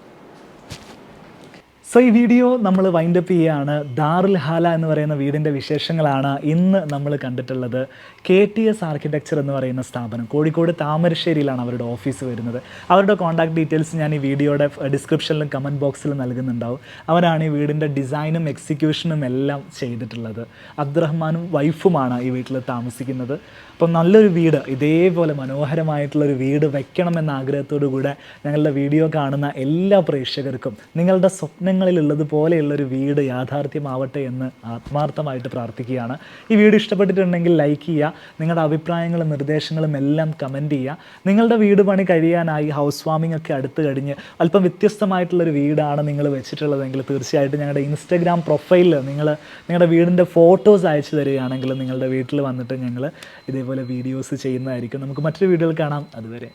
സോ ഈ വീഡിയോ നമ്മൾ വൈൻഡപ്പ് ചെയ്യുകയാണ്. ദാറുൽ ഹാല എന്ന് പറയുന്ന വീടിൻ്റെ വിശേഷങ്ങളാണ് ഇന്ന് നമ്മൾ കണ്ടിട്ടുള്ളത്. KTS ആർക്കിടെക്ചർ എന്ന് പറയുന്ന സ്ഥാപനം കോഴിക്കോട് താമരശ്ശേരിയിലാണ് അവരുടെ ഓഫീസ് വരുന്നത്. അവരുടെ കോൺടാക്ട് ഡീറ്റെയിൽസ് ഞാൻ ഈ വീഡിയോയുടെ ഡിസ്ക്രിപ്ഷനിലും കമൻറ്റ് ബോക്സിലും നൽകുന്നുണ്ടാവും. അവരാണ് ഈ വീടിൻ്റെ ഡിസൈനും എക്സിക്യൂഷനും എല്ലാം ചെയ്തിട്ടുള്ളത്. അബ്ദുറഹ്മാനും വൈഫുമാണ് ഈ വീട്ടിൽ താമസിക്കുന്നത്. അപ്പം നല്ലൊരു വീട്, ഇതേപോലെ മനോഹരമായിട്ടുള്ളൊരു വീട് വെക്കണമെന്ന ആഗ്രഹത്തോടു കൂടെ ഞങ്ങളുടെ വീഡിയോ കാണുന്ന എല്ലാ പ്രേക്ഷകർക്കും നിങ്ങളുടെ സ്വപ്നങ്ങളിലുള്ളതുപോലെയുള്ളൊരു വീട് യാഥാർത്ഥ്യമാവട്ടെ എന്ന് ആത്മാർത്ഥമായിട്ട് പ്രാർത്ഥിക്കുകയാണ്. ഈ വീഡിയോ ഇഷ്ടപ്പെട്ടിട്ടുണ്ടെങ്കിൽ ലൈക്ക് ചെയ്യുക. നിങ്ങളുടെ അഭിപ്രായങ്ങളും നിർദ്ദേശങ്ങളും എല്ലാം കമൻറ്റ് ചെയ്യുക. നിങ്ങളുടെ വീട് പണി കഴിയാനായി ഹൗസ് വാമിംഗ് ഒക്കെ അടുത്ത് കഴിഞ്ഞ് അല്പം വ്യത്യസ്തമായിട്ടുള്ളൊരു വീടാണ് നിങ്ങൾ വെച്ചിട്ടുള്ളതെങ്കിൽ തീർച്ചയായിട്ടും ഞങ്ങളുടെ ഇൻസ്റ്റഗ്രാം പ്രൊഫൈലിൽ നിങ്ങളുടെ വീടിൻ്റെ ഫോട്ടോസ് അയച്ചു തരികയാണെങ്കിൽ നിങ്ങളുടെ വീട്ടിൽ വന്നിട്ട് ഞങ്ങൾ ഇതേപോലെ വീഡിയോസ് ചെയ്യുന്നതായിരിക്കും. നമുക്ക് മറ്റൊരു വീഡിയോയിൽ കാണാം. അതുവരെ.